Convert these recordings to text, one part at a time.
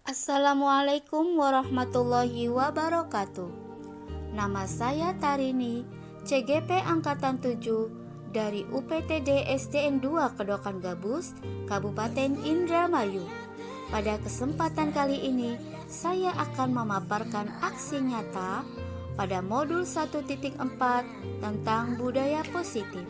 Assalamualaikum warahmatullahi wabarakatuh. Nama saya Tarini, CGP Angkatan 7 dari UPTD SDN 2 Kedokan Gabus, Kabupaten Indramayu. Pada kesempatan kali ini, saya akan memaparkan aksi nyata pada modul 1.4 tentang budaya positif.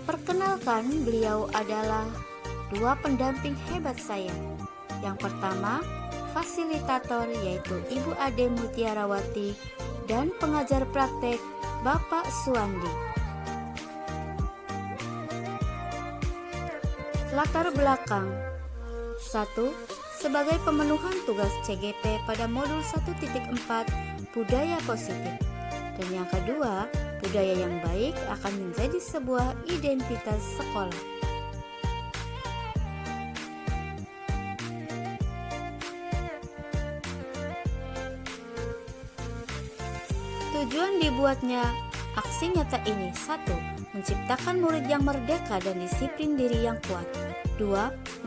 Perkenalkan, beliau adalah dua pendamping hebat saya. Yang pertama, fasilitator yaitu Ibu Ade Mutiarawati dan pengajar praktek Bapak Suwandi. Latar belakang 1. Sebagai pemenuhan tugas CGP pada modul 1.4 budaya positif. Dan yang kedua, budaya yang baik akan menjadi sebuah identitas sekolah. Tujuan dibuatnya aksi nyata ini: 1. Menciptakan murid yang merdeka dan disiplin diri yang kuat. 2.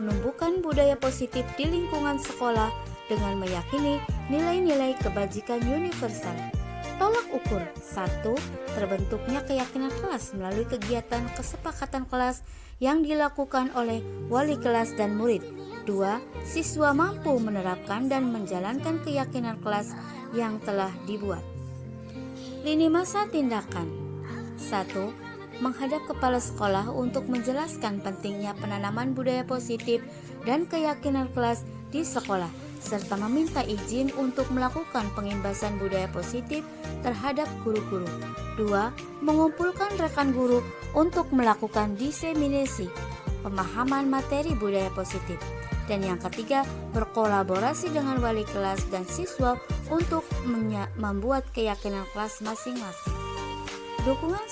Menumbuhkan budaya positif di lingkungan sekolah dengan meyakini nilai-nilai kebajikan universal. Tolak ukur 1. Terbentuknya keyakinan kelas melalui kegiatan kesepakatan kelas yang dilakukan oleh wali kelas dan murid. 2. Siswa mampu menerapkan dan menjalankan keyakinan kelas yang telah dibuat. Lini masa tindakan 1. Menghadap kepala sekolah untuk menjelaskan pentingnya penanaman budaya positif dan keyakinan kelas di sekolah, serta meminta izin untuk melakukan pengimbasan budaya positif terhadap guru-guru. 2. Mengumpulkan rekan guru untuk melakukan diseminasi pemahaman materi budaya positif. Dan yang ketiga, berkolaborasi dengan wali kelas dan siswa untuk membuat keyakinan kelas masing-masing. Dukungan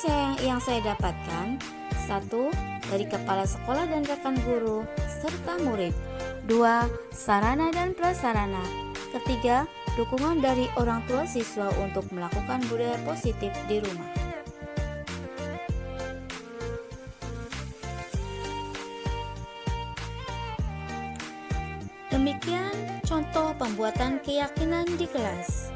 yang saya dapatkan: 1. Dari kepala sekolah dan rekan guru serta murid. 2. Sarana dan prasarana. Ketiga, dukungan dari orang tua siswa untuk melakukan budaya positif di rumah. Demikian contoh pembuatan keyakinan di kelas.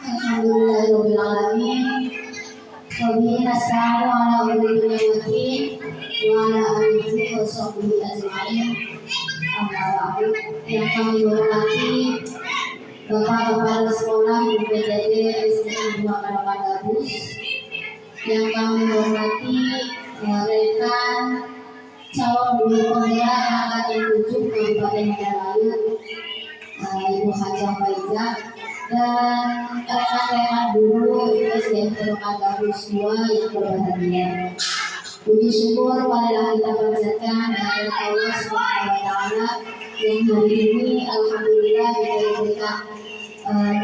Alhamdulillahirobbilalamin. Wabillahi nasta'inu ala umuri dunya wa ala alihi wa sahbihi ajma'in. Amma ba'du. Yang kami hormati Bapak Kepala Sekolah UPTD SDN 2 Kedokan Gabus, yang kami hormati rekan calon guru pemula angkatan 7 Kabupaten Indramayu, Ibu Hajah Faizah, dan rekan-rekan guru SDN Pondok Siswa yang berbahagia. Puji syukur marilah kita panjatkan kepada Allah Subhanahu wa taala yang hari ini alhamdulillah kita diberikan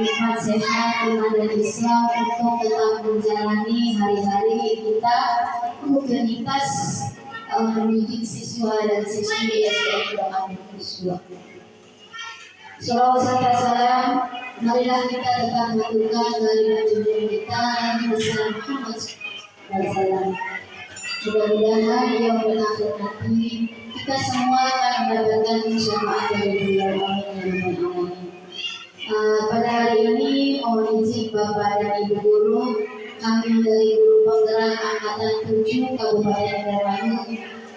nikmat sehat iman dan Islam untuk tetap menjalani hari-hari kita rutinitas mendidik siswa dan siswi SDN Pondok Siswa. Salawat serta salam, marilah kita tetap mengaturkan kalimat junjungan kita Nabi besar Muhammad SAW. Mudah-mudahan yang berakhir nanti kita semua akan mendapatkan syafaat dari beliau. Amin. Pada hari ini mohon izin Bapak dan Ibu Guru, kami dari Guru Penggerak Angkatan 7 Kabupaten Indramayu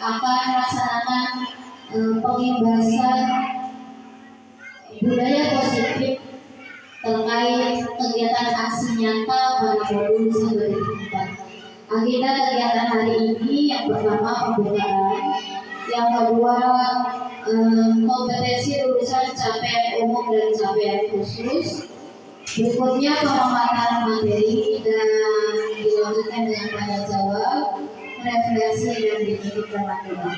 akan melaksanakan pengibasan budaya positif terkait kegiatan aksi nyata pada modul 1/4. Agenda kegiatan hari ini yang pertama pembukaan, yang kedua kompetensi lulusan capaian umum dan capaian khusus, berikutnya pemaparan materi dan dilanjutkan dengan tanya jawab, refleksi dan diikuti teman-teman.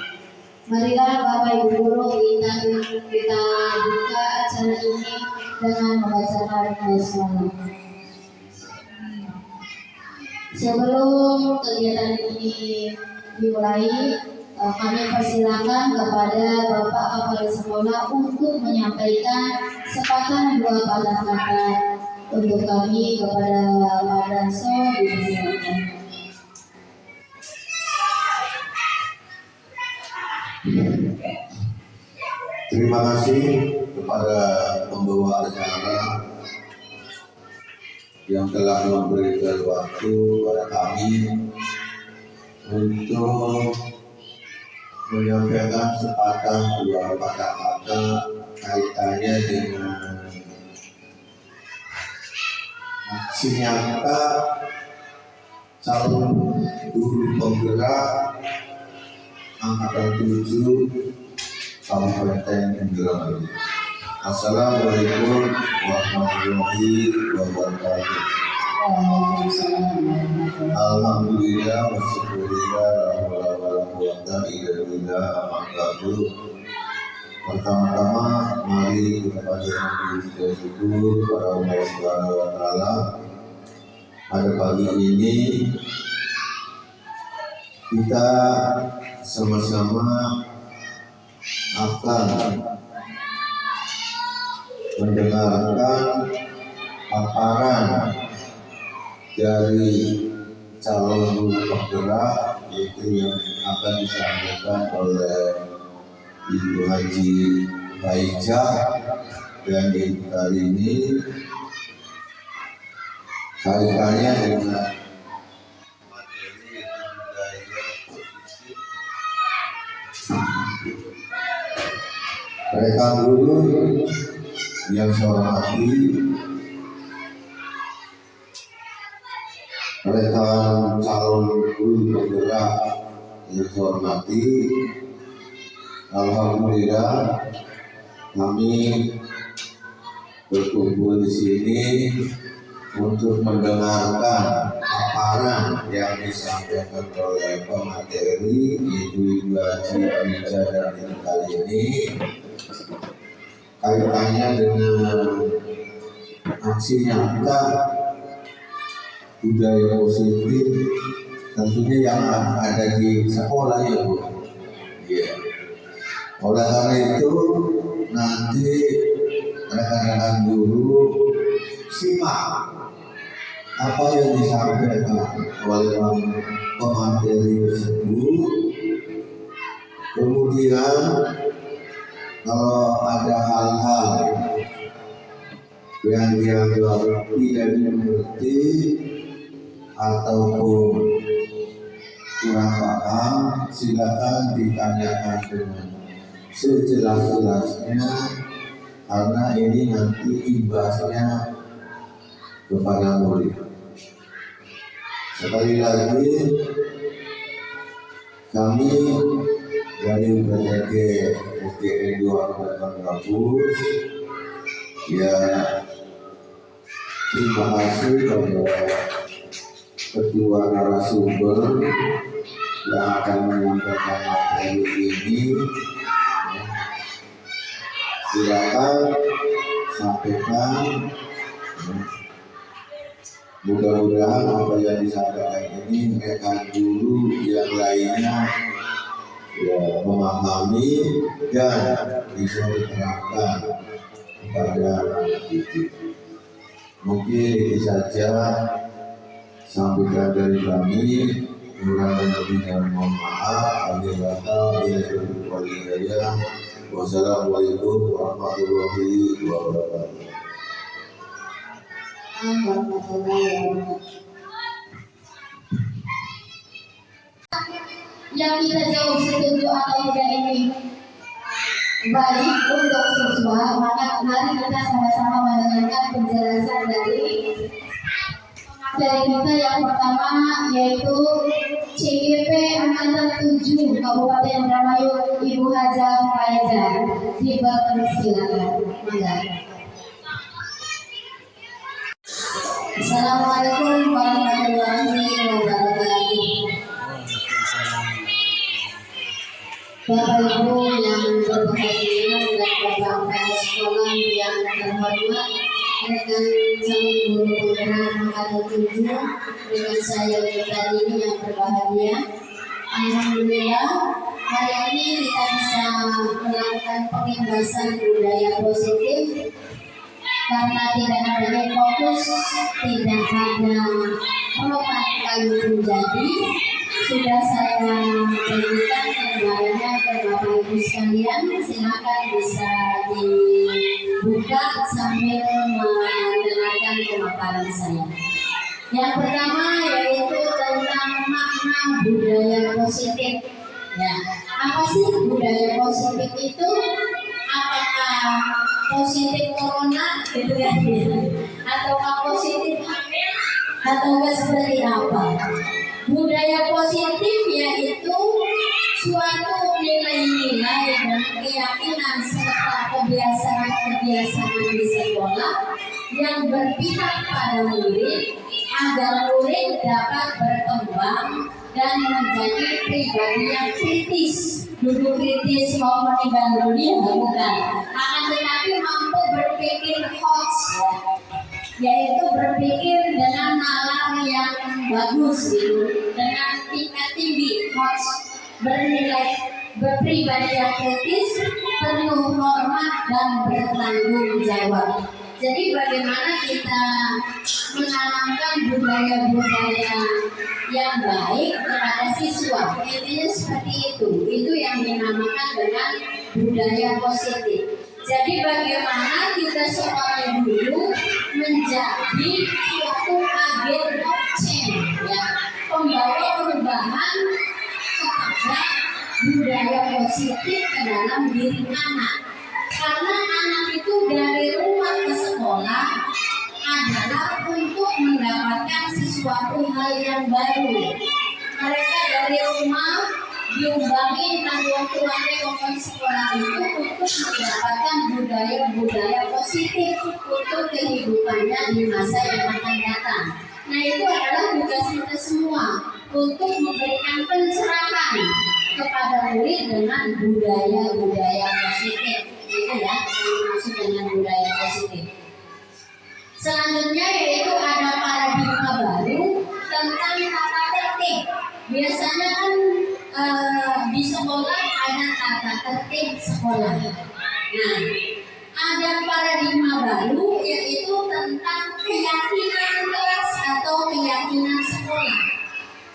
Marilah Bapak Ibu Guru kita buka acara ini dengan membacakan basmalah. Sebelum kegiatan ini dimulai, kami persilakan kepada Bapak Kepala Sekolah untuk menyampaikan sepatah dua patah kata untuk kami kepada Pak Danso. Dipersilakan. Terima kasih kepada pembawa acara yang telah memberikan waktu kepada kami untuk menyampaikan sepatah dua patah kata kaitannya dengan aksi nyata calon guru penggerak Angkatan 7 Kabupaten Indramayu. Assalamualaikum warahmatullahi wabarakatuh. Alhamdulillah wasyukurillah wala quwwata illa billah. Pertama-tama mari kita panjatkan puji dan syukur kepada Allah Subhanahu wa taala. Pada pagi ini kita sama-sama akan mendengarkan paparan dari calon guru penggerak, yaitu yang akan disampaikan oleh Ibu Haji Baijah, dan ibu kali ini kaitannya dengan materi budaya positif. Rekan guru yang saya hormati, rekan calon guru penggerak yang saya hormati, alhamdulillah kami berkumpul di sini untuk mendengarkan paparan yang disampaikan oleh pemateri Ibu Haji Baijah dan ibu kali ini kaitannya dengan aksi nyata budaya positif, tentunya yang ada di sekolah ya Bu. Ya. Oleh karena itu nanti rekan-rekan guru simak apa yang disampaikan oleh pemateri tersebut. Kemudian kalau ada hal-hal yang dianggap tidak dimengerti ataupun kurang paham, silakan ditanyakan dengan sejelas-jelasnya, karena ini nanti imbasnya kepada murid. Sekali lagi, kami dari BTG SDN 2 Kabupaten Kampus ya Terima kasih kepada kedua narasumber yang akan menyampaikan materi ini. Silakan sampaikan. Mudah-mudahan apa yang disampaikan ini rekan guru yang lainnya ya memahami dan bisa diterapkan kepada anak didik. Mungkin itu saja sambutan dari kami. Kurang dan lebihnya mohon maaf. Wassalamualaikum warahmatullahi wabarakatuh. Yang kita jawab setuju atau tidak ini baik untuk siswa, maka mari kita sama-sama mendengarkan penjelasan dari kita yang pertama, yaitu CGP Angkatan 7 Kabupaten Indramayu, Ibu Haja Faizah. Dipersilakan. Assalamualaikum warahmatullahi wabarakatuh. Bapak Ibu yang berbahagia dan Bapak sekolah yang terhormat, rekan calon guru penggerak Angkatan 7, dengan saya tadi ini yang berbahagia. Alhamdulillah, hari ini kita bisa melakukan pengembasan budaya positif karena tidak ada fokus, tidak ada merupakan menjadi. Sudah saya berikan gambarannya ke Bapak Ibu sekalian. Silakan bisa dibuka sambil mendengarkan pemaparan saya. Yang pertama yaitu tentang makna budaya positif. Ya, apa sih budaya positif itu? Apakah positif corona gitu ya? Ataukah positif hamil? Ataukah seperti apa? Budaya positif yaitu suatu nilai-nilai dan keyakinan serta kebiasaan-kebiasaan di sekolah yang berpihak pada murid agar murid dapat berkembang dan menjadi pribadi yang kritis. Duduk kritis mau meninggal dunia bukan, akan tetapi mampu berpikir hots, yaitu berpikir dengan nalar yang bagus gitu, dengan tingkat tinggi, bernilai, berpribadi yang kritis, penuh hormat dan bertanggung jawab. Jadi bagaimana kita menanamkan budaya-budaya yang baik kepada siswa, intinya seperti itu. Itu yang dinamakan dengan budaya positif. Jadi bagaimana kita seorang guru menjadi suatu agen of change, ya, pembawa perubahan kepada budaya positif ke dalam diri anak. Karena anak itu dari rumah ke sekolah adalah untuk mendapatkan sesuatu hal yang baru. Mereka dari rumah diumbangi tanggung tuannya ke sekolah itu untuk mendapatkan budaya-budaya positif untuk kehidupannya di masa yang akan datang. Nah, itu adalah tugas kita semua untuk memberikan pencerahan kepada murid dengan budaya-budaya positif. Itu ya, yang maksud dengan budaya positif. Selanjutnya yaitu ada paradigma baru tentang tata tertib. Biasanya kan di sekolah ada tata tertib sekolah. Nah, ada paradigma baru yaitu tentang keyakinan kelas atau keyakinan sekolah.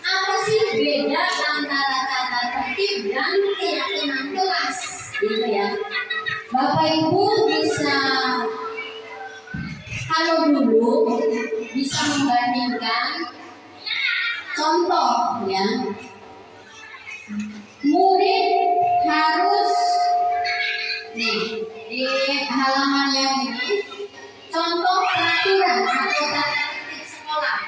Apa sih beda antara tata tertib dan keyakinan kelas? Gitu ya. Bapak Ibu bisa kalau dulu bisa membandingkan contoh ya, murid harus nih di halaman yang ini contoh peraturan atau tata tertib sekolah.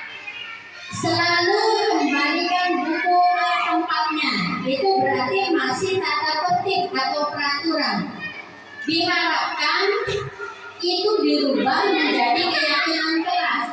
Selalu kembalikan buku ke tempatnya. Itu berarti masih tata tertib atau peraturan. Diharapkan itu dirubah menjadi keyakinan kelas.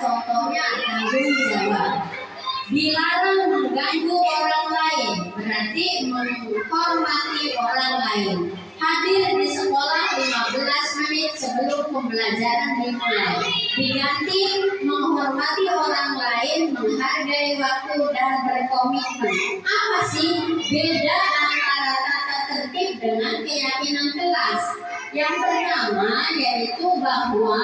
dilarang mengganggu orang lain, berarti menghormati orang lain. Hadir di sekolah 15 menit sebelum pembelajaran dimulai. Diganti menghormati orang lain, menghargai waktu dan berkomitmen. Apa sih beda antara tata tertib dengan keyakinan kelas? Yang pertama yaitu bahwa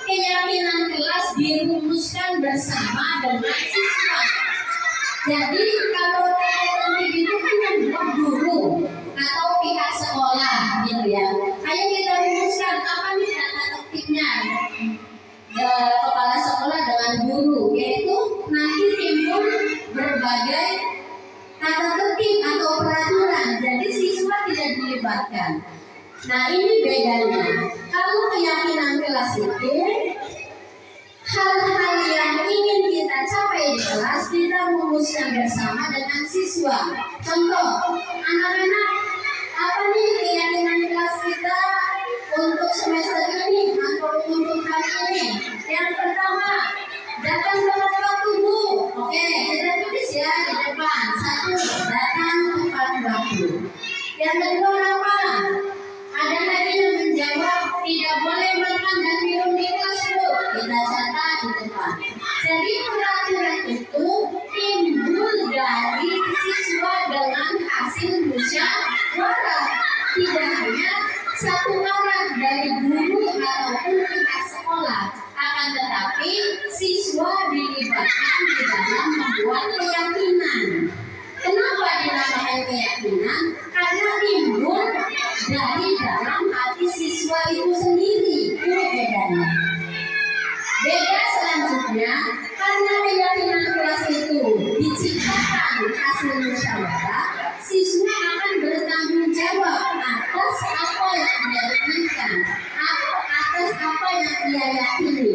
keyakinan kelas dirumuskan bersama dengan siswa. Jadi kalau tata tertib itu kan yang buat guru atau pihak sekolah, gitu ya. Ayo kita rumuskan apa nih tata tertibnya kepala sekolah dengan guru, yaitu nanti timbul berbagai tata tertib atau peraturan. Jadi siswa tidak dilibatkan. Nah ini bedanya. Kalau keyakinan kelas itu hal-hal yang ingin kita capai di kelas kita rumuskan bersama dengan siswa. Contoh, anak-anak, apa nih keyakinan kelas kita untuk semester ini atau untuk hari ini? Yang pertama, datang tepat waktu Bu. Oke, kita tulis ya di depan. 1, datang tepat waktu. Yang kedua apa? Ada lagi yang menjawab tidak boleh makan dan minum di kelas Bu. Kita catat di depan. Jadi peraturan itu timbul dari siswa dengan hasil musyawarah. Tidak hanya satu arah dari guru ataupun pihak sekolah, akan tetapi siswa dilibatkan di dalam membuat keyakinan. Kenapa dinamakan keyakinan? Karena timbul dari dalam hati siswa itu sendiri. Ini bedanya. Beda selanjutnya, karena keyakinan kelas itu diciptakan hasil musyawarah, siswa akan bertanggung jawab atas apa yang dia inginkan, atas apa yang dia yakini.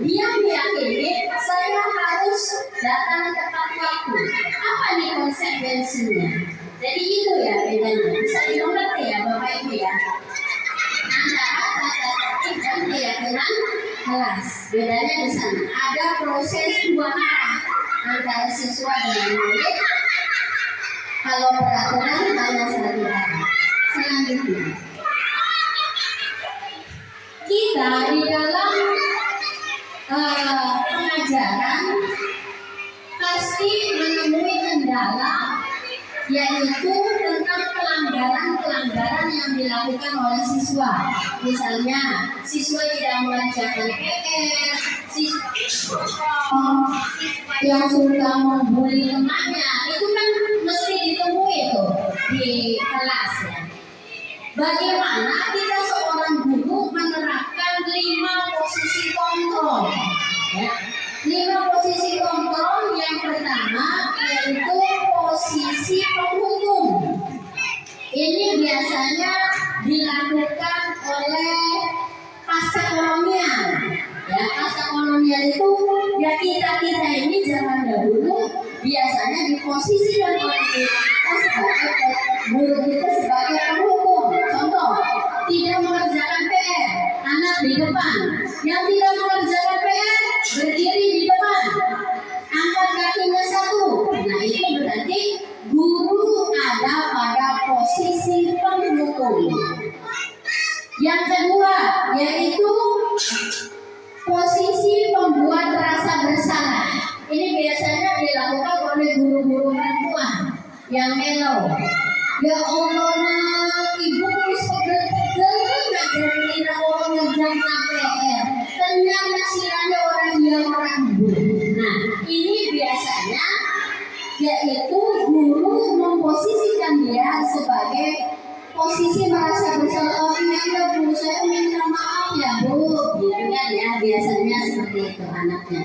Dia meyakini saya harus datang tepat waktu. Apa nih konsekuensinya? Jadi itu ya bedanya. Bisa dimengerti ya Bapak Ibu ya. Antara tata tertib dan keyakinan kelas. Bedanya di sana. Ada proses dua arah antara siswa dengan murid. Kalau peraturan hanya satu arah. Selanjutnya, kita di dalam pengajaran pasti menemui kendala, yaitu tentang pelanggaran yang dilakukan oleh siswa. Misalnya, siswa tidak mengerjakan PR, siswa yang suka membuli temannya, itu kan mesti ditemui tuh di kelas ya. Bagaimana kita seorang guru menerapkan 5 posisi kontrol? Ya. 5 posisi kontrol yang pertama yaitu posisi penghukum. Ini biasanya dilakukan oleh pasca kolonial. Ya, pasca kolonial itu ya kita ini zaman dahulu biasanya diposisikan oleh kita sebagai guru kita sebagai penghukum. Contoh, tidak mengerjakan PR, anak di depan. Yang tidak mengerjakan PR berdiri di depan, angkat kakinya 1. Nah itu berarti guru ada pada posisi penghukum. Yang kedua yaitu posisi pembuat rasa bersalah. Ini biasanya dilakukan oleh guru-guru perempuan yang melo. Ya Allah nak, ibu harus pegel-pegel ngajarin kita orang ngerjain PR. Tenang nasirannya orang yang orang bu. Nah ini biasanya yaitu guru memposisikan dia sebagai posisi merasa bersalah. Oh iya bu, saya minta maaf ya bu, gitu kan ya, biasanya seperti itu anaknya.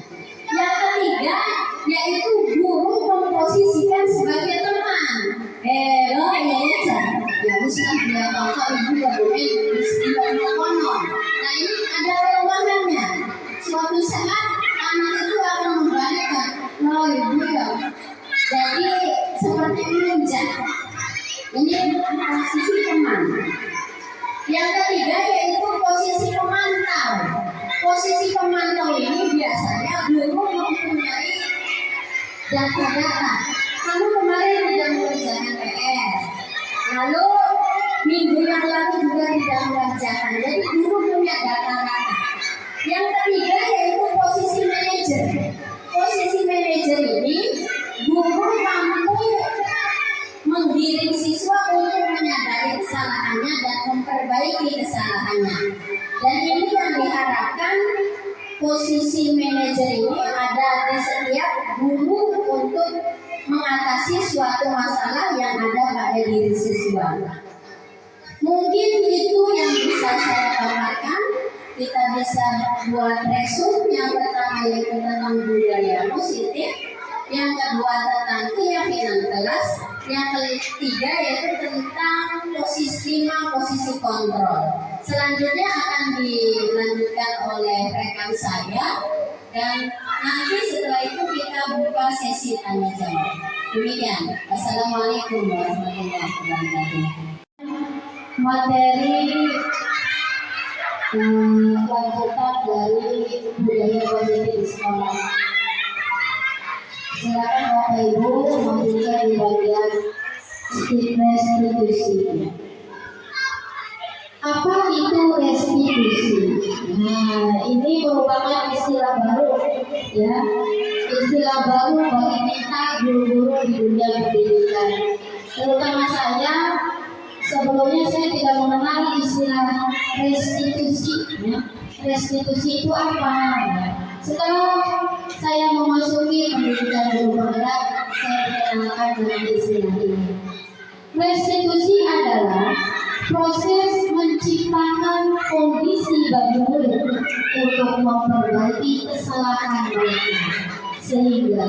Yang ketiga yaitu guru memposisikan sebagai teman. Lo ya ya usah dia kakak ibu ya boleh istilah konon. Nah ini ada ruangannya. Suatu saat anak itu akan membalikkan, lo ibu ya. Jadi seperti menunjuk. Ini posisi teman. Yang ketiga yaitu posisi pemantau. Posisi pemantau ini biasanya guru mempunyai data-data. Kamu kemarin tidak mengerjakan PR, lalu minggu yang lalu juga tidak mengerjakan. Jadi guru punya data-data. Yang ketiga yaitu posisi manajer. Posisi manajer ini guru mampu menggiring siswa untuk menyadari kesalahannya dan memperbaiki kesalahannya. Dan ini yang diharapkan posisi manajer ini ada di setiap guru untuk mengatasi suatu masalah yang ada pada diri siswa. Mungkin itu yang bisa saya paparkan. Kita bisa buat resume. Yang pertama yaitu tentang budaya positif, yang kedua tentang keyakinan kelas, yang ketiga yaitu tentang posisi kontrol. Selanjutnya akan dilanjutkan oleh rekan saya, dan nanti setelah itu kita buka sesi tanya jawab. Demikian. Assalamualaikum warahmatullahi wabarakatuh. Materi lanjutan dari budaya positif di sekolah. Silakan Bapak Ibu membuka di bagian restitusi. Apa itu restitusi? Nah, ini merupakan istilah baru, ya, istilah baru bagi kita guru-guru di dunia pendidikan. Terutama saya, sebelumnya saya tidak mengenal istilah restitusi. Ya. Restitusi itu apa? Setelah saya memasuki pendidikan guru penggerak, saya dikenalkan dengan istilah ini. Restitusi adalah proses menciptakan kondisi bagi murid untuk memperbaiki kesalahan mereka, sehingga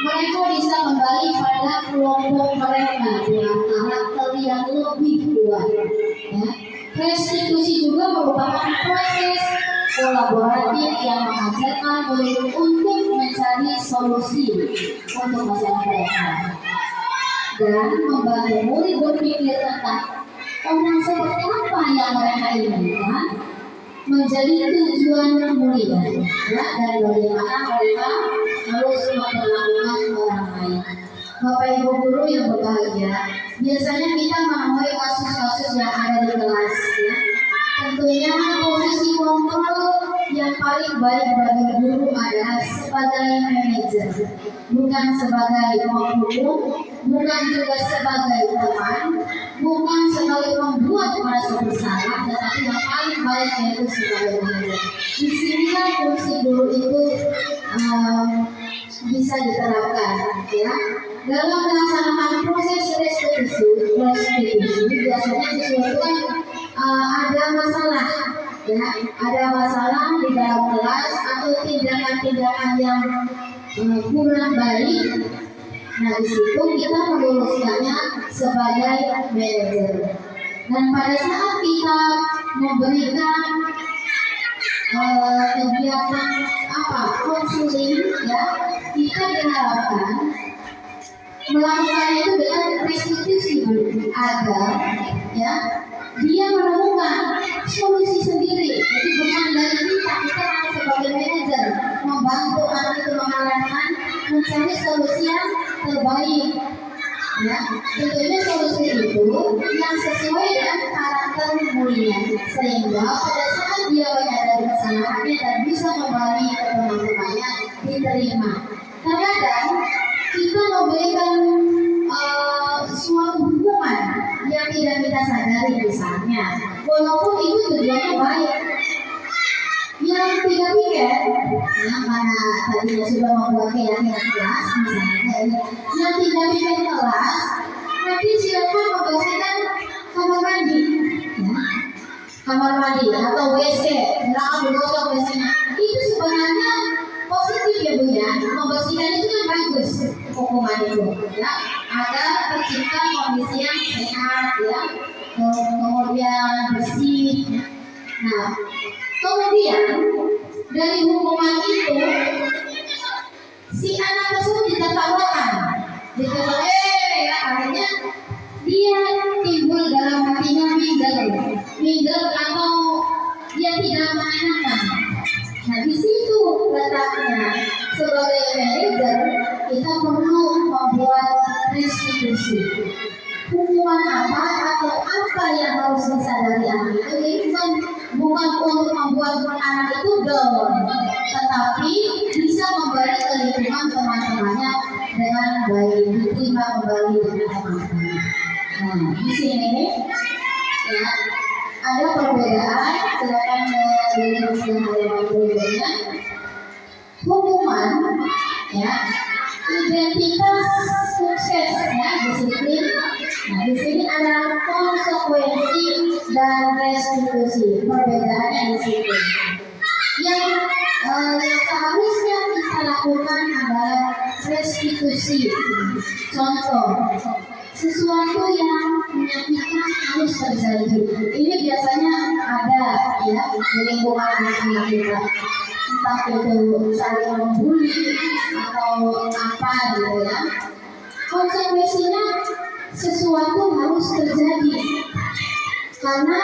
mereka bisa kembali pada kelompok mereka dengan karakter yang lebih kuat. Ya. Restitusi juga merupakan proses kolaboratif yang mengajarkan murid untuk mencari solusi untuk masalah mereka dan membantu murid berpikir tentang orang seperti apa yang mereka inginkan menjadi tujuan mulia, ya, dan bagaimana mereka harus memperlakukan orang lain. Bapak Ibu guru yang berbahagia, biasanya kita menemui kasus-kasus yang ada di kelas, ya. Tentunya posisi kontrol yang paling baik bagi guru adalah sebagai manajer, bukan sebagai penghukum, bukan juga sebagai teman, bukan sebagai pembuat merasa bersalah, tetapi yang paling baik yaitu sebagai manajer. Disinilah fungsi guru itu bisa diterapkan, ya. Dalam melaksanakan proses restitusi biasanya sesuatu kan ada masalah, ya, ada masalah di dalam kelas atau tindakan-tindakan yang kurang baik. Nah, di situ kita meluruskannya sebagai manajer. Dan pada saat kita memberikan kegiatan konseling, ya, kita diharapkan melakukan itu dengan restitusi agar, ya, dia menemukan solusi sendiri. Jadi bukan dari kita sebagai manajer membantu anak itu mengarahkan mencari solusi yang terbaik. Ya, tentunya solusi itu yang sesuai dengan karakter mulia, sehingga pada saat dia menyadari kesalahannya dan bisa kembali ke teman-temannya diterima. Kadang kita memberikan suatu hukuman yang tidak kita sadari misalnya, walaupun itu tujuannya baik. Yang tidak pikir, yang mana tadinya sudah membuat keyakinan kelas, misalnya, yang tidak pikir kelas, nanti silakan membersihkan kamar mandi, ya, kamar mandi atau WC, silakan digosok WC-nya. Itu sebenarnya positif, ya Bu, ya. Membersihkan itu kan bagus hukuman itu, ya, agar tercipta kondisi yang sehat, ya, kemudian bersih. Nah, kemudian dari hukuman itu si anak tersebut ditertawakan, ya, akhirnya dia timbul dalam hatinya minder atau dia tidak mengenakan. Nah, di situ letaknya sebagai manajer kita perlu baik, diterima kembali dengan aman. Nah, di sini ya ada perbedaan, silakan dilihat halaman berikutnya. Hukuman, ya, identitas sukses, ya, disiplin. Nah, di sini ada konsekuensi dan restitusi. Perbedaannya di situ. Yang seharusnya kita lakukan adalah restitusi. Contoh, sesuatu yang menyakitkan harus terjadi. Ini biasanya ada ya di lingkungan anak-anak kita. Entah itu saling membuli atau apa gitu ya. Konsekuensinya sesuatu harus terjadi karena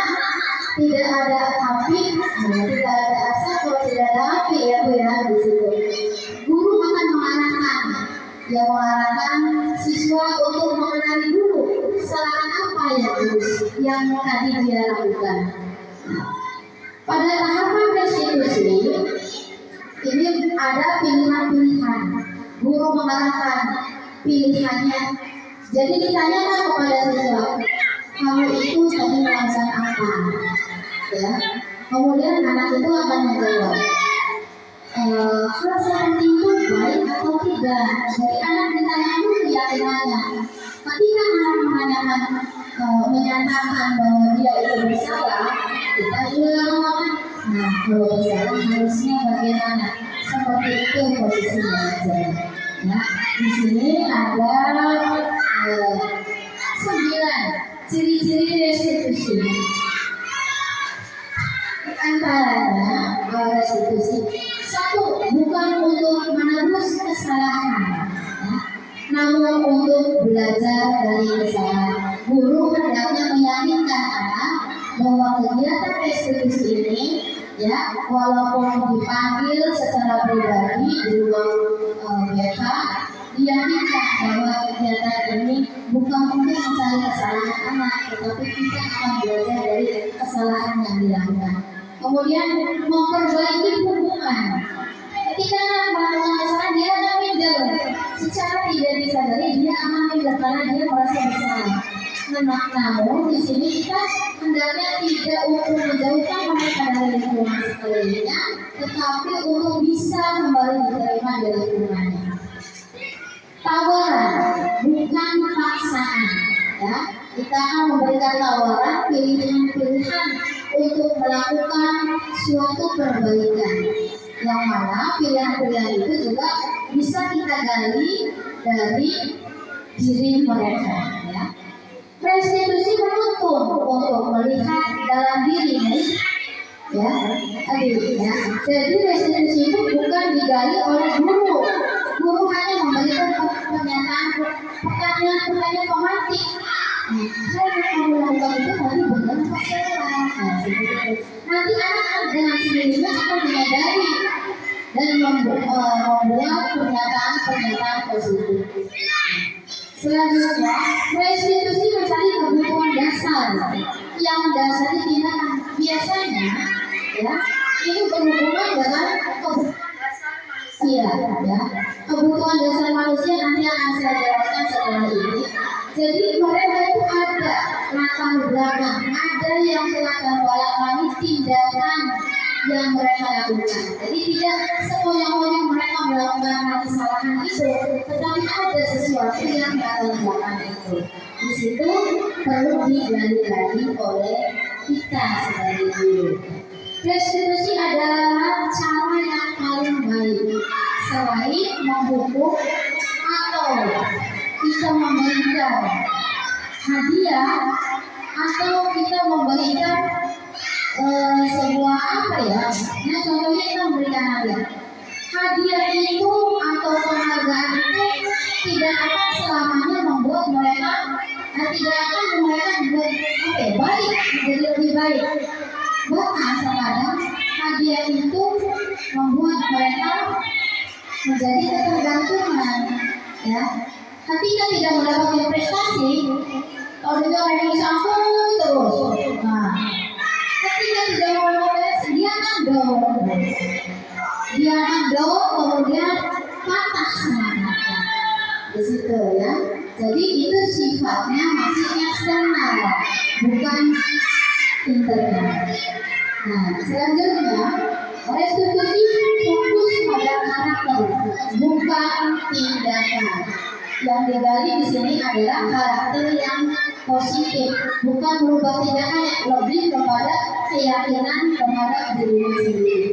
tidak ada api, tidak ada asap, kalau tidak ada api ya Bu ya di situ. Guru akan mengarahkan siswa untuk mengenali dulu kesalahan apa yang tadi dia lakukan. Pada tahapan restitusi ini ada pilihan-pilihan. Guru mengarahkan pilihannya. Jadi ditanyakan kepada siswa, kamu itu tadi melakukan apa? Ya. Kemudian anak itu akan menjawab, hal seperti itu baik atau tidak. Jadi anak ditanya dulu keyakinannya. Ketika anak menyatakan bahwa dia itu bersalah, kita juga ngomong, nah kalau bersalah harusnya bagaimana? Seperti itu posisinya aja. Ya, di sini ada 9 ciri-ciri restitusi. Antaranya restitusi 1, bukan untuk menebus kesalahan, ya, namun untuk belajar dari kesalahan. Guru hendaknya meyakinkan anak bahwa kegiatan restitusi ini, ya, walaupun dipanggil secara pribadi di ruang BK, diyakinkan bahwa kegiatan ini bukan untuk mencari kesalahan anak, tetapi kita akan belajar dari kesalahan yang dilakukan. Kemudian memperbaiki hubungan. Ketika anak melakukan kesalahan, dia akan minder. Secara tidak disadari dia akan minder karena dia merasa bersalah. Namun di sini kita hendaknya tidak untuk menjauhkan mereka dari lingkungan sekelilingnya, tetapi untuk bisa kembali diterima di lingkungannya. Tawaran, bukan paksaan. Ya, kita akan memberikan tawaran, pilihan-pilihan untuk melakukan suatu perbaikan. Yang mana pilihan-pilihan itu juga bisa kita gali dari diri mereka. Ya. Restitusi menuntun untuk melihat dalam diri, ya, ya. Jadi restitusi itu bukan digali oleh guru. Guru hanya memberikan pertanyaan pematik. Saya akan melakukan itu nanti benar apa salah. Nanti anak dengan sendirinya akan menyadari dan membuat pernyataan positif. Selanjutnya, restitusi mencari kebutuhan dasar yang mendasari tindakan. Biasanya, ya, ini berhubungan dengan kebutuhan dasar manusia, ya. Kebutuhan dasar manusia nanti akan saya jelaskan setelah ini. Jadi mereka itu ada latar belakang, ada yang melatar belakangi tindakan yang mereka lakukan. Jadi tidak semau-maunya mereka melakukan kesalahan itu, tetapi ada sesuatu yang melatar belakang itu. Di situ perlu digali oleh kita sebagai guru. Restitusi adalah cara yang paling baik selain menghukum atau kita memberikan hadiah atau kita memberikan sebuah apa ya? Nah, contohnya kita memberikan hadiah. Hadiah itu atau penghargaan itu tidak akan selamanya membuat mereka tidak akan membuat baik menjadi lebih baik. Bahkan terkadang hadiah itu membuat mereka menjadi ketergantungan, ya. Ketika tidak mendapatkan prestasi, kalau juga mereka disampung terus. Nah, ketika tidak mendapatkan dia akan down, kemudian patah semangatnya. di situ ya. Jadi itu sifatnya masih eksternal, bukan internal. Nah, selanjutnya restitusi fokus pada karakter, bukan tindakan. Yang digali di sini adalah karakter yang positif, bukan merubah tindakan yang lebih kepada keyakinan terhadap dirinya sendiri.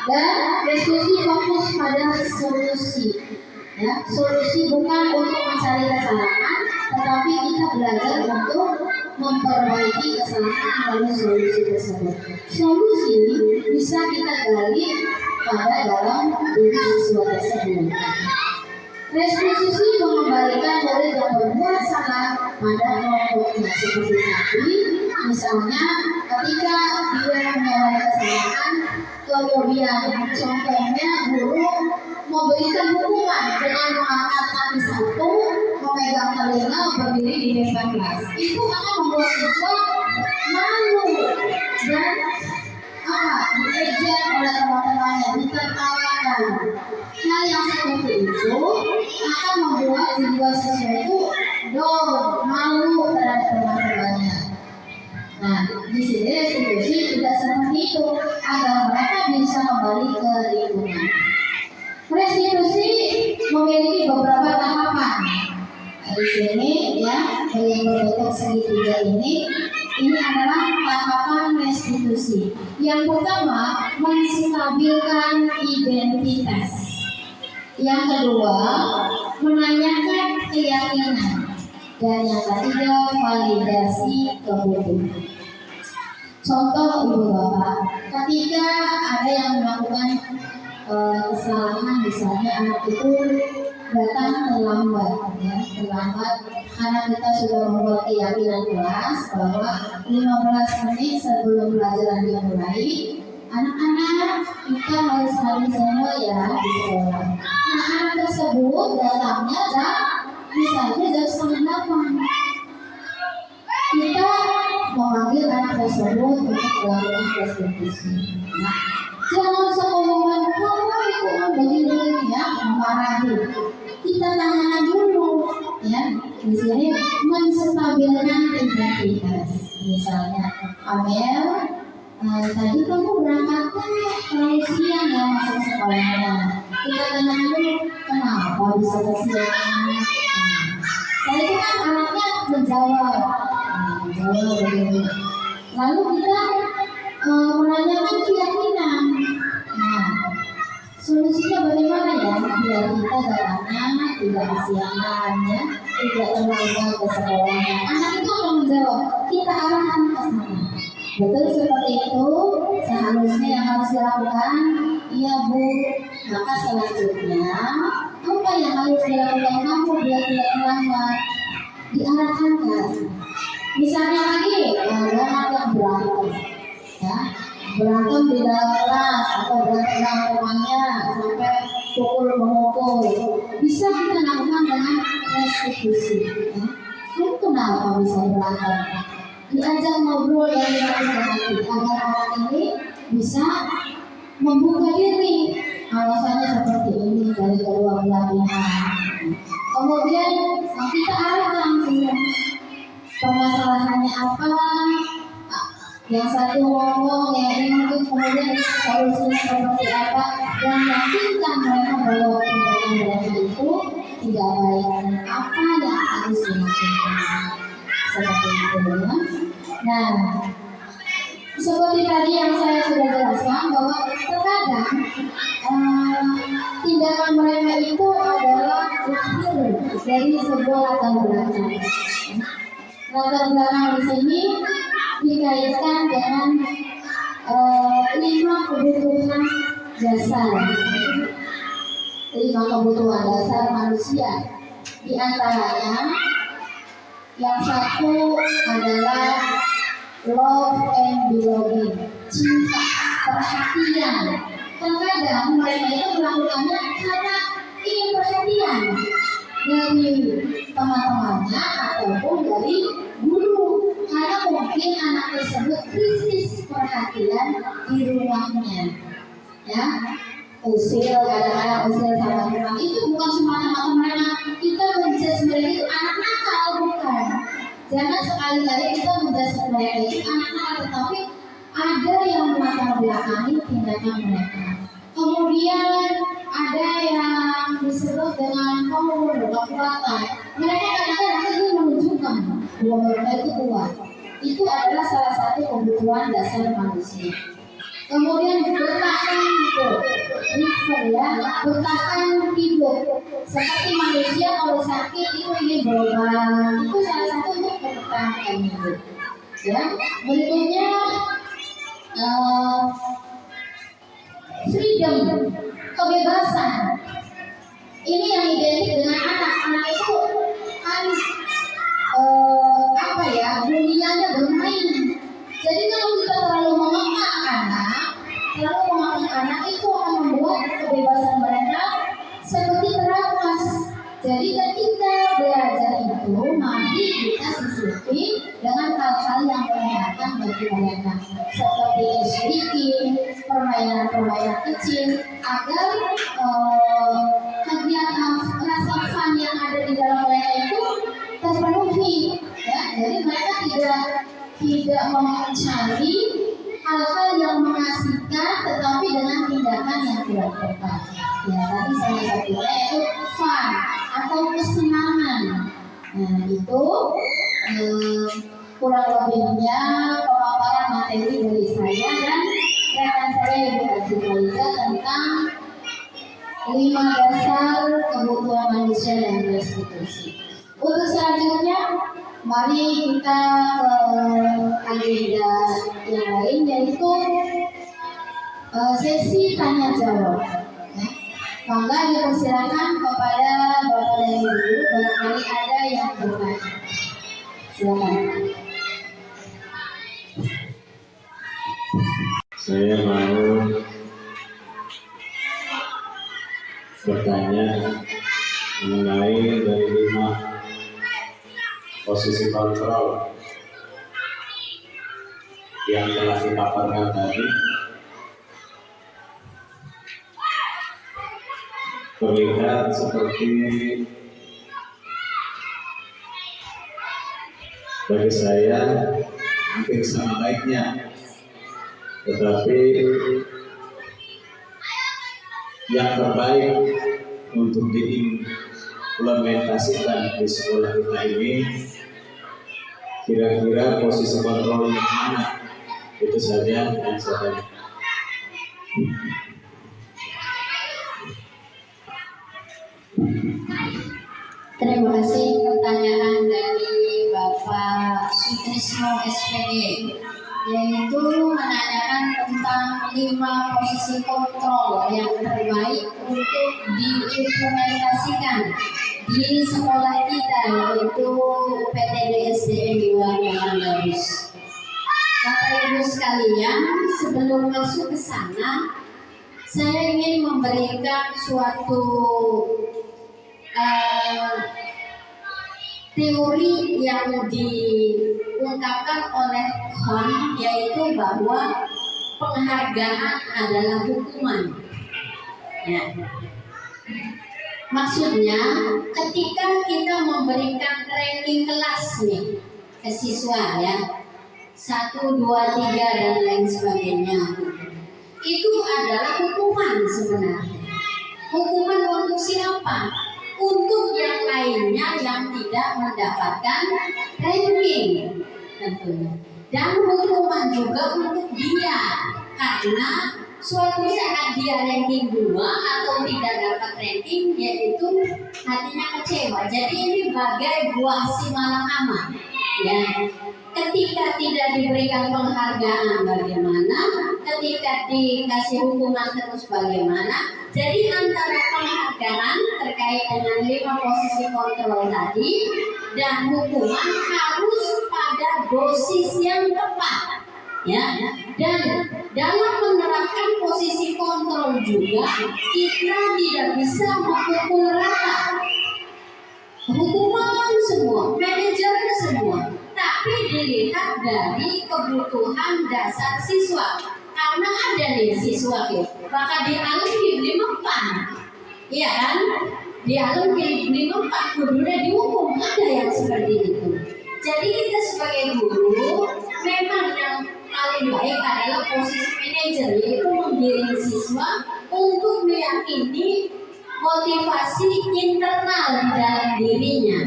Dan restitusi fokus pada solusi. Ya, solusi bukan untuk mencari kesalahan, tetapi kita belajar untuk memperbaiki kesalahan melalui solusi tersebut. Solusi bisa kita gali pada dalam diri siswa tersebut. Restitusi mengembalikan murid yang berbuat salah pada kelompoknya seperti tadi, misalnya ketika dia menyadari kesalahan, kemudian contohnya guru memberikan hukuman dengan mengangkat kaki satu, memegang telinga, berdiri di depan kelas. Itu akan membuat siswa malu dan diejek oleh teman-temannya, ditertawakan. Hal yang seperti itu akan membuat jiwa siswa itu malu terhadap teman-temannya. Nah, di sini restitusi tidak seperti itu agar mereka bisa kembali ke lingkungan. Restitusi memiliki beberapa tahapan. Di sini ya, yang berbentuk segitiga ini adalah tahapan restitusi. Yang pertama, menstabilkan identitas. Yang kedua, menanyakan keyakinan. Dan yang ketiga, validasi kebutuhan. Contoh ibu bapak, ketika ada yang melakukan kesalahan, misalnya anak itu datang terlambat, karena kita sudah membuat keyakinan kelas bahwa 15 menit sebelum pelajaran dimulai, anak-anak kita harus hadir semua ya di sekolah. Nah, anak tersebut datangnya misalnya jam 7:30. Kita memanggil anak tersebut untuk melakukan restitusi. Nah, jangan seolah-olah kamu itu begini ya, memarahi. Kita tanyakan dulu ya. Di sini menstabilkan identitas. Misalnya, Amel, tadi kamu berangkatnya terlalu siang ya masuk sekolahnya. Kita tanya dulu kenapa bisa kesiangan. Setelah itu kan anaknya menjawab begini. Lalu kita menanyakan keyakinan. Nah, solusinya bagaimana ya? Biar kita datangnya tidak kesiangan ya, tidak terlambat ke sekolahnya. Anak itu akan menjawab, kita arahkan ke sana. Betul seperti itu, seharusnya yang harus dilakukan, iya Bu. Maka selanjutnya, apa yang harus dilakukan kamu biar tidak terlambat? Diarahkan kan. Misalnya lagi, ada anak yang berantem, ya, berantem di dalam kelas atau berantem dengan temannya sampai pukul-memukul. Bisa kita lakukan dengan restitusi. Ya. Kamu kenapa bisa berantem? Diajak ngobrol dan hati agar anak ini bisa membuka diri. Alasannya seperti ini dari kedua belah pihak. Kemudian kita arahkan permasalahannya apa. Yang satu ngomong, yang ini mungkin kemudian solusinya seperti apa, dan yakinkan mereka bahwa tindakan mereka itu tidak baik. Apa yang harus dilakukan? Seperti itu ya. Nah, seperti tadi yang saya sudah jelaskan bahwa terkadang tindakan mereka itu adalah lahir dari sebuah latar belakang. Latar belakang di sini dikaitkan dengan 5 kebutuhan dasar. 5 kebutuhan dasar manusia. Di antaranya yang satu adalah love and belonging, cinta, perhatian. Terkadang mereka itu melakukannya karena ingin perhatian dari teman-temannya ataupun dari guru, karena mungkin anak tersebut krisis perhatian di rumahnya. Ya, usil, kadang-kadang usil sama teman. Itu bukan semata-mata mereka kita menjudge mereka itu anak nakal, bukan. Jangan sekali-kali kita menjudge mereka itu anak nakal, tetapi ada yang melatar belakangi tindakan mereka. Kemudian ada yang disebut dengan power, kekuatan. Mereka kadang-kadang itu menunjukkan bahwa mereka itu kuat. Itu adalah salah satu kebutuhan dasar manusia. Kemudian bertahan hidup, ya, bertahan hidup. Seperti manusia kalau sakit itu ingin berobat, itu salah satu untuk bertahan hidup. Ya, berikutnya freedom, kebebasan. Ini yang identik dengan anak-anak itu kan apa ya, dunianya bermain. Jadi kalau kita terlalu mengekang anak itu akan membuat kebebasan mereka seperti terampas. Jadi ketika belajar itu, mari kita sisipin dengan hal-hal yang menyenangkan bagi mereka, seperti sedikit permainan-permainan kecil, agar kegiatan rasa fun yang ada di dalam mereka itu terpenuhi. Ya, jadi mereka tidak mencari hal-hal yang mengasihkan, tetapi dengan tindakan yang tidak tepat. Ya, tadi salah satunya yaitu fun atau kesenangan. Nah, itu kurang lebihnya pemaparan materi dari saya dan rekan saya Ibu Aji Malika tentang 5 dasar kebutuhan manusia dan restitusi. Untuk selanjutnya, mari kita ke agenda yang lain, yaitu sesi tanya jawab. Maka dipersilakan kepada Bapak dan Ibu, barangkali ada yang bertanya. Silakan. Saya mau bertanya mengenai dari 5 posisi kontrol yang telah dipaparkan tadi. Terlihat seperti bagi saya hampir sama baiknya, tetapi yang terbaik untuk diimplementasikan di sekolah kita ini kira-kira posisi kontrol yang mana? Itu saja yang saya tanya. Terima kasih pertanyaan dari Bapak Sutrisno SPD, yaitu menanyakan tentang 5 posisi kontrol yang terbaik untuk diimplementasikan di sekolah kita, yaitu UPTD SDN 2 Mandarus. Bapak Ibu sekalian, sebelum masuk ke sana, saya ingin memberikan suatu teori yang diungkapkan oleh Kahn, yaitu bahwa penghargaan adalah hukuman. Ya. Maksudnya, ketika kita memberikan ranking kelas nih ke siswa, ya, 1, 2, 3 dan lain sebagainya, itu adalah hukuman sebenarnya. Hukuman untuk siapa? Untuk yang lainnya yang tidak mendapatkan ranking tentunya. Dan hukuman juga untuk dia, karena suatu saat dia ranking 2 atau tidak dapat ranking, yaitu hatinya kecewa. Jadi ini bagai buah si malakama, ya. Ketika tidak diberikan penghargaan bagaimana, ketika dikasih hukuman terus bagaimana. Jadi antara penghargaan terkait dengan 5 posisi kontrol tadi dan hukuman harus pada dosis yang tepat, ya. Dan dalam menerapkan posisi kontrol juga kita tidak bisa memukul rata hukuman semua, manajer semua, tapi dilihat dari kebutuhan dasar siswa. Karena ada nih siswa, maka dialihkan 5 Iya kan? Di alam lingkup Pak gurunya dihukum, ada yang seperti itu. Jadi kita sebagai guru memang yang paling baik adalah posisi manajer, yaitu menggiring siswa untuk meyakini motivasi internal di dalam dirinya.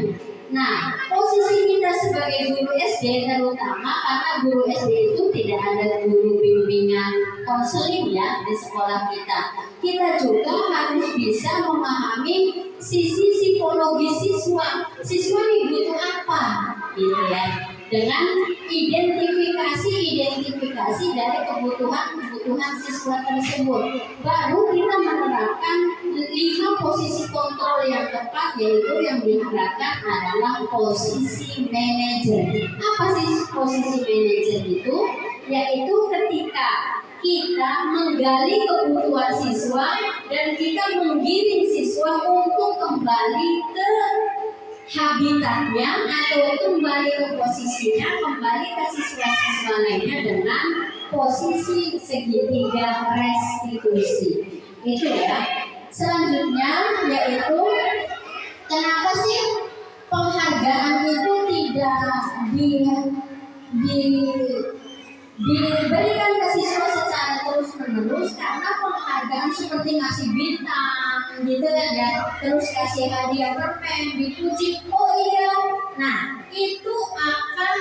Nah, posisi kita sebagai guru SD terutama karena guru SD itu tidak ada guru bimbingan konseling ya di sekolah kita. Kita juga harus bisa memahami sisi psikologi siswa. Siswa ini butuh apa, gitu ya. Dengan identifikasi dari kebutuhan siswa tersebut, baru kita menerapkan 5 posisi kontrol yang tepat, yaitu yang diharapkan adalah posisi manajer. Apa sih posisi manajer itu? Yaitu ketika kita menggali kebutuhan siswa dan kita menggiring siswa untuk kembali ke habitatnya atau kembali ke posisinya, kembali ke siswa-siswa lainnya dengan posisi segitiga restitusi. Itu ya. Selanjutnya yaitu kenapa sih penghargaan itu tidak diberikan ke siswa secara terus menerus, karena penghargaan seperti ngasih bintang gitu kan ya, terus kasih hadiah permen, dipuji, oh iya, nah itu akan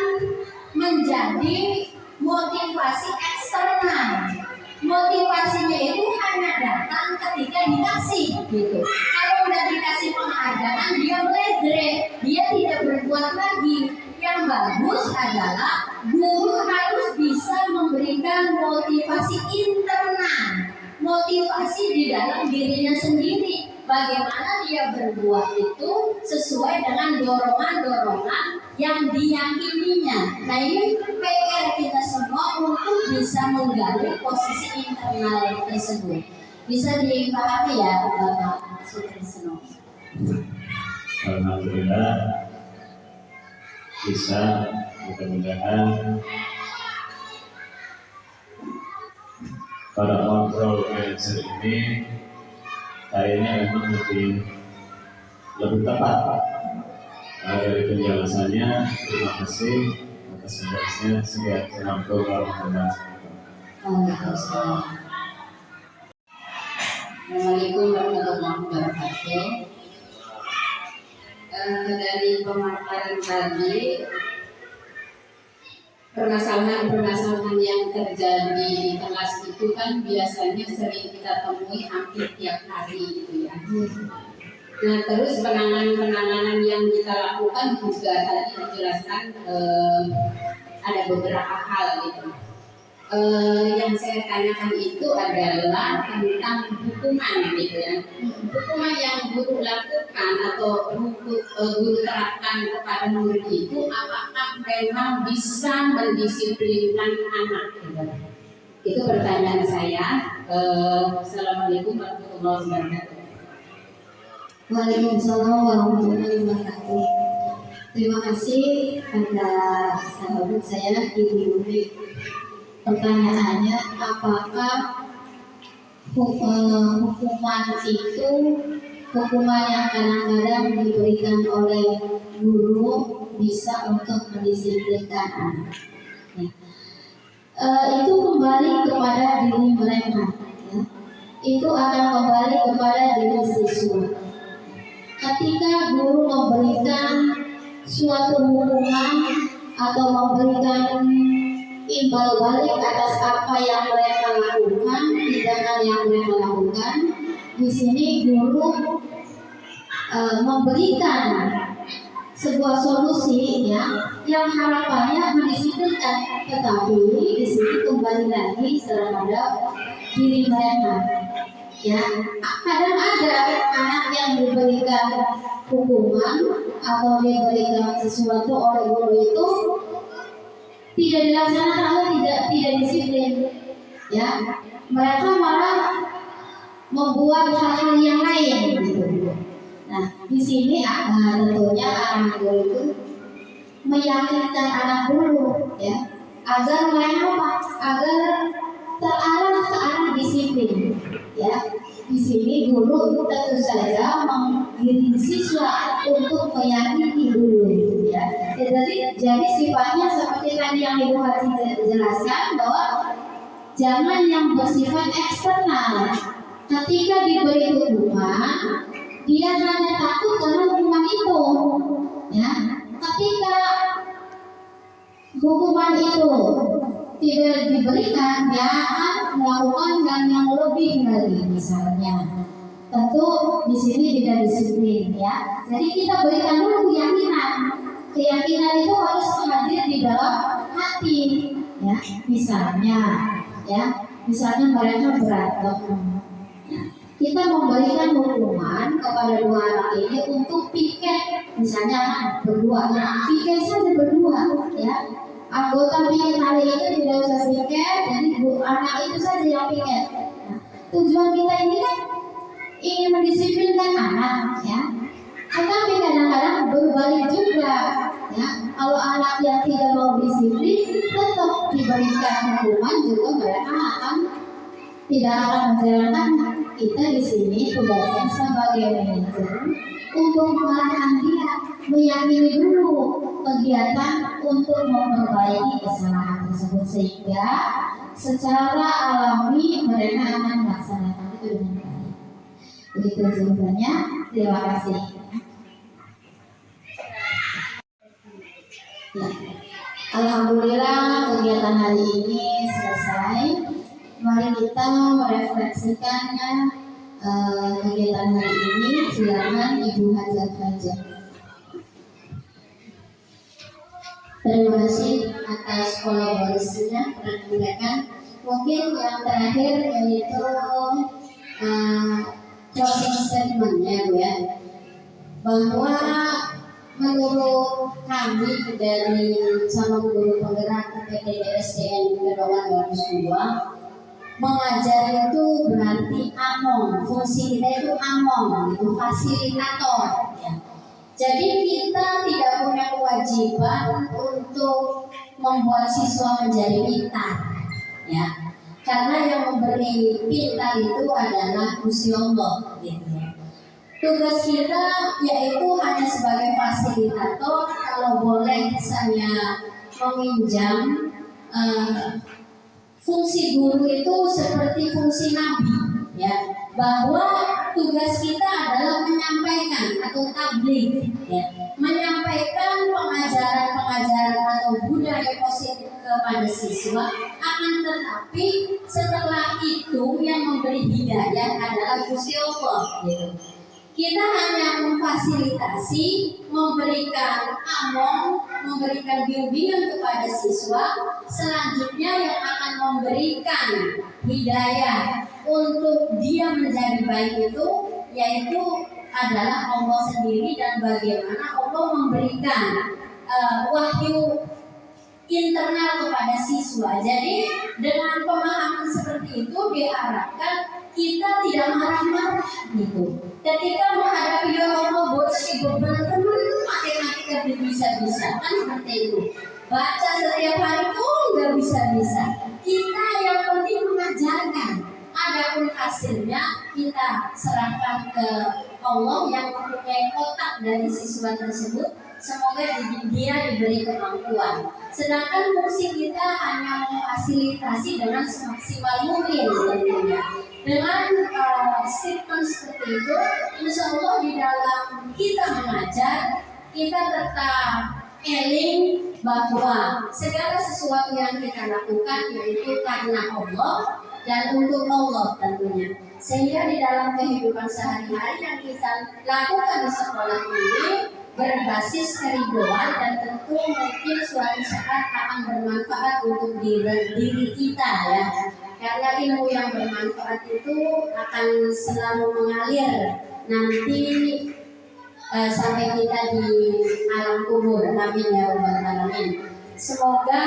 menjadi motivasi eksternal. Motivasinya itu hanya datang ketika dikasih gitu. Kalau udah dikasih penghargaan dia meledre, dia tidak berbuat lagi. Yang bagus adalah guru harus bisa memberikan motivasi internal, motivasi di dalam dirinya sendiri. Bagaimana dia berbuat itu sesuai dengan dorongan-dorongan yang diyakininya. Nah ini PR kita semua untuk bisa menggali posisi internal tersebut. Bisa dipahami ya Bapak Sutrisno? Alhamdulillah bisa, mudah-mudahan pada kontrol manajer ini kayaknya memang lebih tepat dari penjelasannya. Terima kasih atas penjelasannya. Assalamualaikum warahmatullahi wabarakatuh. Assalamualaikum warahmatullahi wabarakatuh. Dari pemaparan tadi, permasalahan yang terjadi di kelas itu kan biasanya sering kita temui hampir tiap hari gitu ya. Nah terus penanganan yang kita lakukan juga tadi dijelaskan ada beberapa hal gitu. Yang saya tanyakan itu adalah tentang hukuman gitu ya. Hukuman yang guru lakukan atau guru terapkan kepada murid itu apakah memang bisa mendisiplinkan anak gitu. Itu pertanyaan saya. Assalamualaikum warahmatullahi wabarakatuh. Waalaikumsalam warahmatullahi wabarakatuh. Terima kasih pada sahabat saya Ibu Yuri. Pertanyaannya, apakah hukuman itu hukuman yang kadang-kadang diberikan oleh guru bisa untuk mendisiplinkan anak? Itu kembali kepada diri mereka, ya. Itu akan kembali kepada diri siswa. Ketika guru memberikan suatu hukuman atau memberikan imbal balik atas apa yang mereka lakukan, tindakan yang mereka lakukan, di sini guru memberikan sebuah solusi ya, yang harapannya mendisiplinkan, tetapi di sini kembali lagi terhadap diri mereka. Ya, kadang ada anak yang diberikan hukuman atau diberikan sesuatu oleh guru itu tidak dilaksanakan atau tidak disiplin, ya, mereka malah membuat hal-hal yang lain gitu. Nah, di sini tentunya anak guru itu meyakinkan anak guru, ya, agar mereka agar terarah ke arah disiplin, ya. di sini guru tentu saja menggiring siswa untuk meyakini dulu, ya. Jadi sifatnya seperti tadi yang Ibu Haji jelaskan bahwa jangan yang bersifat eksternal. Ketika diberi hukuman, dia hanya takut karena hukuman itu, ya. Ketika hukuman itu tidak diberikan, dia akan melakukan yang lebih lagi, misalnya. Tentu di sini tidak disiplin, ya. Jadi kita berikan dulu keyakinan. Keyakinan itu harus hadir di dalam hati, ya. Misalnya mereka berantem. Kita memberikan hukuman kepada dua anak ini untuk piket, misalnya berdua, piket saja berdua, ya. Anggota piket hari itu tidak usah piket, jadi anak itu saja yang piket. Nah, tujuan kita ini kan ingin mendisiplinkan anak, ya. Tetapi kadang-kadang berbalik juga, ya. Kalau anak yang tidak mau disiplin, tetap diberikan hukuman juga mereka tidak akan menjalankan. Kita di sini tugasnya sebagai manajer untuk mengarahkan dia, meyakini dulu kegiatan untuk memperbaiki kesalahan tersebut sehingga secara alami mereka akan melaksanakan itu dengan baik. Begitu jawabannya. Terima kasih. Ya. Alhamdulillah kegiatan hari ini selesai. Mari kita merefleksikannya kegiatan hari ini. Silakan Ibu Hajar saja. Terima kasih atas kolaborasinya rekan-rekan. Mungkin yang terakhir yaitu closing statement-nya, Bu, ya. Bahwa menurut kami dari calon guru penggerak PTDSDN Kedowan 2002, mengajar itu berarti among, fungsi kita itu among, itu fasilitator, ya. Jadi kita tidak punya kewajiban untuk membuat siswa menjadi pintar, ya. Karena yang memberi pintar itu adalah Gusti Allah, gitu. Tugas kita yaitu hanya sebagai fasilitator, kalau boleh saya meminjam fungsi guru itu seperti fungsi nabi, ya, bahwa tugas kita adalah menyampaikan atau tabligh, ya, menyampaikan pengajaran atau budaya positif kepada siswa. Akan tetapi setelah itu yang memberi hidayah adalah Gusti Allah, gitu. Kita hanya memfasilitasi, memberikan among, memberikan bimbingan kepada siswa. Selanjutnya yang akan memberikan hidayah untuk dia menjadi baik itu, yaitu adalah Allah sendiri, dan bagaimana Allah memberikan wahyu internal kepada siswa. Jadi dengan pemahaman seperti itu diharapkan kita tidak marah-marah, gitu. Ketika menghadapi ya Allah bosan beban matematika bisa-bisa, kan seperti itu. Baca setiap hari nggak bisa-bisa. Kita yang penting mengajarkan. Adapun hasilnya kita serahkan ke Allah yang mempunyai otak dari siswa tersebut. Semoga dia diberi kemampuan. Sedangkan fungsi kita hanya memfasilitasi dengan semaksimal mungkin tentunya. Dengan statement seperti itu, insya Allah di dalam kita mengajar, kita tetap eling bahwa segala sesuatu yang kita lakukan yaitu karena Allah dan untuk Allah tentunya. Sehingga di dalam kehidupan sehari-hari yang kita lakukan di sekolah ini berbasis keriduan, dan tentu mungkin suatu saat akan bermanfaat untuk diri kita, ya. Karena ilmu yang bermanfaat itu akan selalu mengalir nanti sampai kita di alam kubur. Amin ya rabbal alamin. Semoga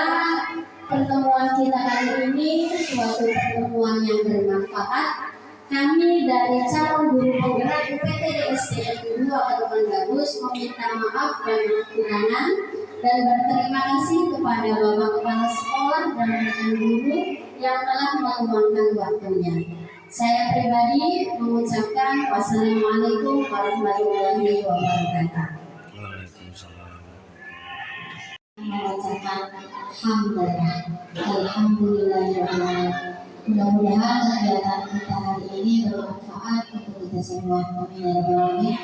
pertemuan kita kali ini suatu pertemuan yang bermanfaat. Kami dari calon guru penggerak PTDSDN 2 Kedowan Gabus meminta maaf dan kekurangan, dan berterima kasih kepada Bapak Kepala Sekolah dan rekan guru yang telah meluangkan waktunya. Saya pribadi mengucapkan wassalamualaikum warahmatullahi wabarakatuh. Mengucapkan alhamdulillah. Mudah-mudahan kegiatan kita hari ini bermanfaat untuk kita semua. Amin ya rabbal alamin.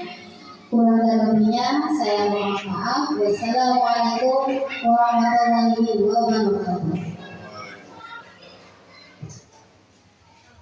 Kurang dan lebihnya saya mohon maaf. Wassalamualaikum warahmatullahi wabarakatuh.